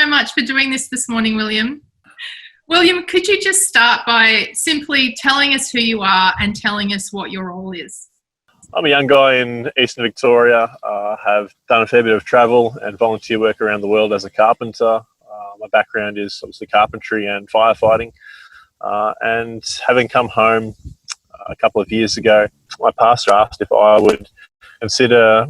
so much for doing this morning, William. William, could you just start by simply telling us who you are and telling us what your role is? I'm a young guy in Eastern Victoria. Have done a fair bit of travel and volunteer work around the world as a carpenter. My background is obviously carpentry and firefighting. And having come home a couple of years ago, my pastor asked if I would consider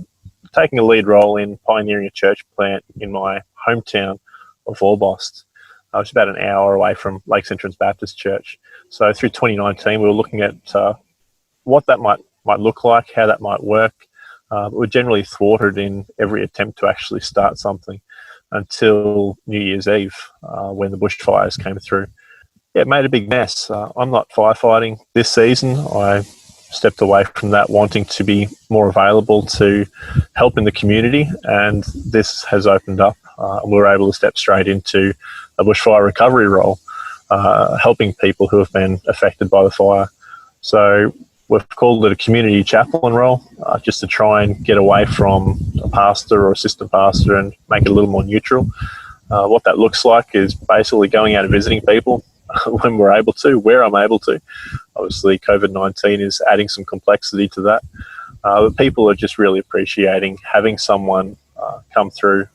taking a lead role in pioneering a church plant in my hometown of Orbost. I was about an hour away from Lakes Entrance Baptist Church. So through 2019, we were looking at what that might look like, how that might work. We're generally thwarted in every attempt to actually start something until New Year's Eve, when the bushfires came through. Yeah, it made a big mess. I'm not firefighting this season. I stepped away from that, wanting to be more available to help in the community, and this has opened up. And we were able to step straight into a bushfire recovery role, helping people who have been affected by the fire. So we've called it a community chaplain role, just to try and get away from a pastor or assistant pastor and make it a little more neutral. What that looks like is basically going out and visiting people when we're able to, where I'm able to. Obviously, COVID-19 is adding some complexity to that. But people are just really appreciating having someone come through,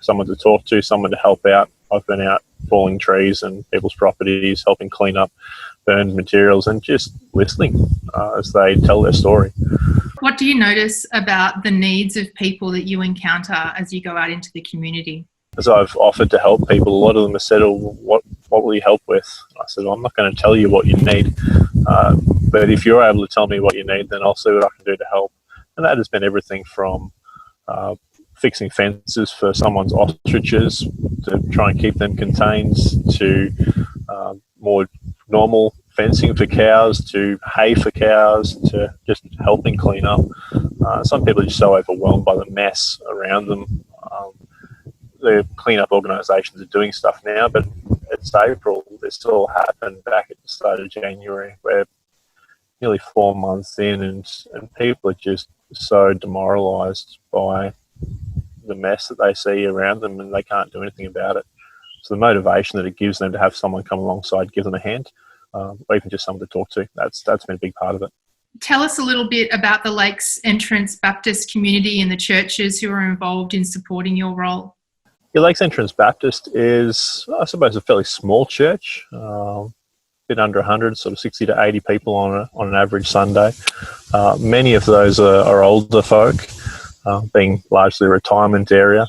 someone to talk to, someone to help out. I've been out falling trees and people's properties, helping clean up burned materials and just listening as they tell their story. What do you notice about the needs of people that you encounter as you go out into the community? As I've offered to help people, a lot of them have said, "Oh, what will you help with?" I said, "Well, I'm not going to tell you what you need, but if you're able to tell me what you need, then I'll see what I can do to help." And that has been everything from fixing fences for someone's ostriches to try and keep them contained, to more normal fencing for cows, to hay for cows, to just helping clean up. Some people are just so overwhelmed by the mess around them. The cleanup organisations are doing stuff now, but it's April. This all happened back at the start of January. We're nearly 4 months in, and people are just so demoralised by the mess that they see around them, and they can't do anything about it. So the motivation that it gives them to have someone come alongside, give them a hand, or even just someone to talk to, that's been a big part of it. Tell us a little bit about the Lakes Entrance Baptist community and the churches who are involved in supporting your role. Yeah, Lakes Entrance Baptist is, I suppose, a fairly small church, a bit under 100, sort of 60 to 80 people on an average Sunday. Many of those are older folk, being largely a retirement area,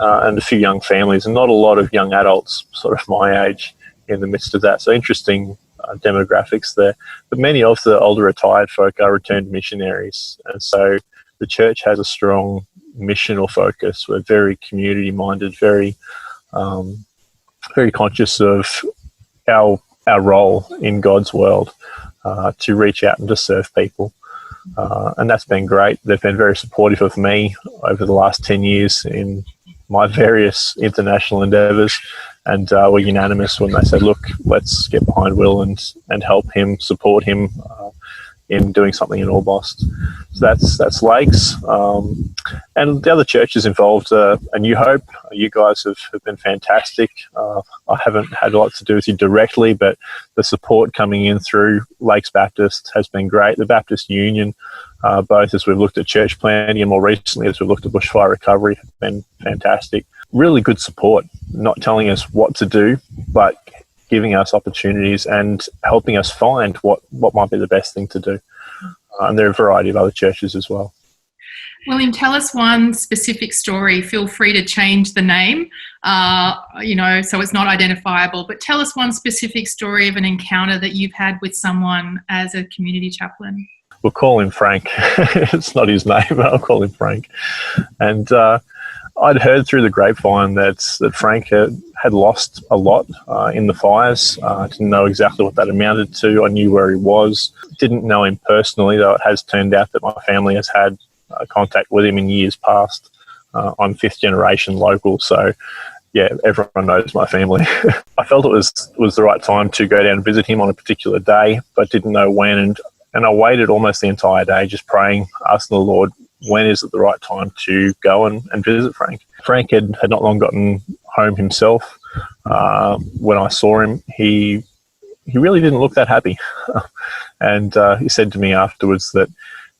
and a few young families, and not a lot of young adults, sort of my age, in the midst of that. So interesting demographics there. But many of the older retired folk are returned missionaries, and so the church has a strong missional focus. We're very community minded, very conscious of our role in God's world, to reach out and to serve people, and that's been great. They've been very supportive of me over the last 10 years in my various international endeavours, and were unanimous when they said, "Look, let's get behind Will and help him, support him in doing something in Orbost." So that's Lakes. And the other churches involved are New Hope. You guys have been fantastic. I haven't had a lot to do with you directly, but the support coming in through Lakes Baptist has been great. The Baptist Union, both as we've looked at church planning and more recently as we've looked at bushfire recovery, have been fantastic. Really good support, not telling us what to do, but giving us opportunities and helping us find what might be the best thing to do. And there are a variety of other churches as well. William, tell us one specific story. Feel free to change the name, so it's not identifiable, but tell us one specific story of an encounter that you've had with someone as a community chaplain. We'll call him Frank. It's not his name, but I'll call him Frank. And I'd heard through the grapevine that Frank had lost a lot in the fires. I didn't know exactly what that amounted to. I knew where he was. Didn't know him personally, though it has turned out that my family has had contact with him in years past. I'm fifth generation local, so yeah, everyone knows my family. I felt it was the right time to go down and visit him on a particular day, but didn't know when. And I waited almost the entire day just praying, asking the Lord, when is it the right time to go and visit Frank? Frank had not long gotten home himself. When I saw him, he really didn't look that happy. And he said to me afterwards that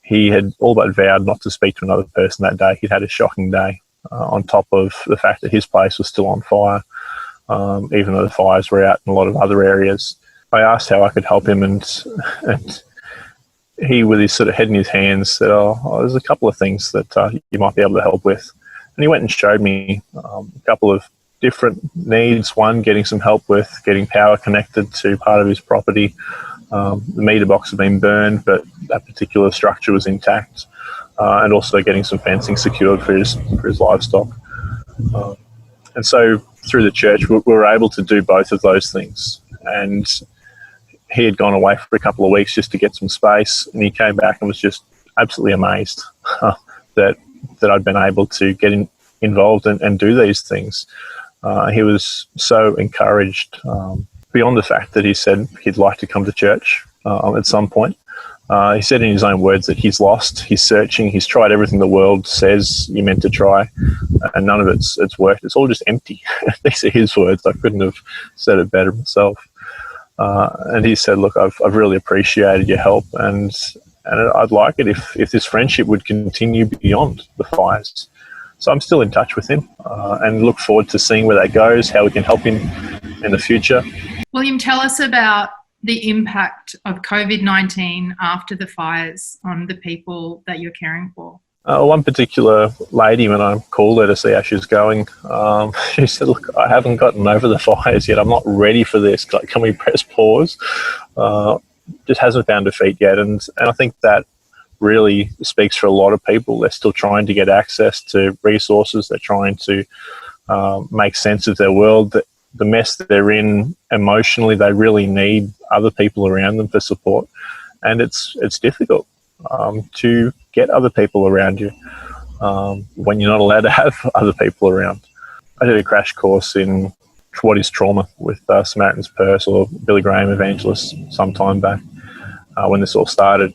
he had all but vowed not to speak to another person that day. He'd had a shocking day, on top of the fact that his place was still on fire, even though the fires were out in a lot of other areas. I asked how I could help him, and he, with his sort of head in his hands, said, there's a couple of things that you might be able to help with. And he went and showed me a couple of different needs. One, getting some help with getting power connected to part of his property. The meter box had been burned, but that particular structure was intact. And also getting some fencing secured for his livestock. And so through the church, we were able to do both of those things. And he had gone away for a couple of weeks just to get some space, and he came back and was just absolutely amazed that I'd been able to get involved and do these things. He was so encouraged, beyond the fact that he said he'd like to come to church at some point. He said in his own words that he's lost, he's searching, he's tried everything the world says you're meant to try, and none of it's worked. It's all just empty. These are his words. I couldn't have said it better myself. And he said, look, I've really appreciated your help, and I'd like it if this friendship would continue beyond the fires. So I'm still in touch with him, and look forward to seeing where that goes, how we can help him in the future. William, tell us about the impact of COVID-19 after the fires on the people that you're caring for. One particular lady, when I called her to see how she was going, she said, look, I haven't gotten over the fires yet. I'm not ready for this. Can we press pause? Just hasn't found her feet yet. And I think that really speaks for a lot of people. They're still trying to get access to resources. They're trying to make sense of their world. The mess that they're in emotionally, they really need other people around them for support. And it's difficult to get other people around you when you're not allowed to have other people around. I did a crash course in what is trauma with Samaritan's Purse, or Billy Graham evangelists, some time back when this all started.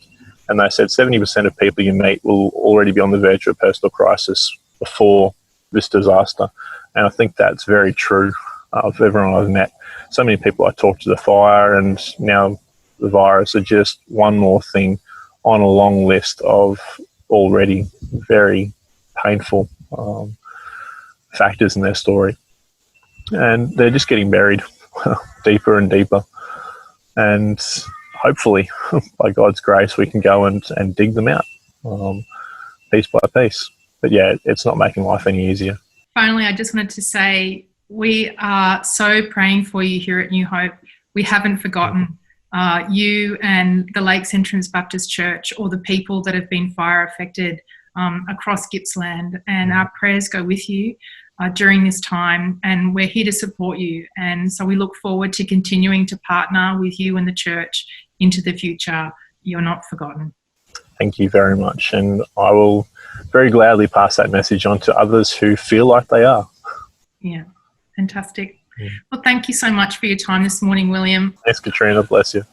And they said 70% of people you meet will already be on the verge of a personal crisis before this disaster. And I think that's very true of everyone I've met. So many people I talked to the fire and now the virus are just one more thing on a long list of already very painful factors in their story. And they're just getting buried deeper and deeper. And hopefully, by God's grace, we can go and dig them out piece by piece. But yeah, it's not making life any easier. Finally, I just wanted to say we are so praying for you here at New Hope. We haven't forgotten you and the Lakes Entrance Baptist Church, or the people that have been fire affected across Gippsland. And our prayers go with you during this time, and we're here to support you. And so we look forward to continuing to partner with you and the church into the future. You're not forgotten. Thank you very much. And I will very gladly pass that message on to others who feel like they are. Yeah, fantastic. Well, thank you so much for your time this morning, William. Thanks, Katrina. Bless you.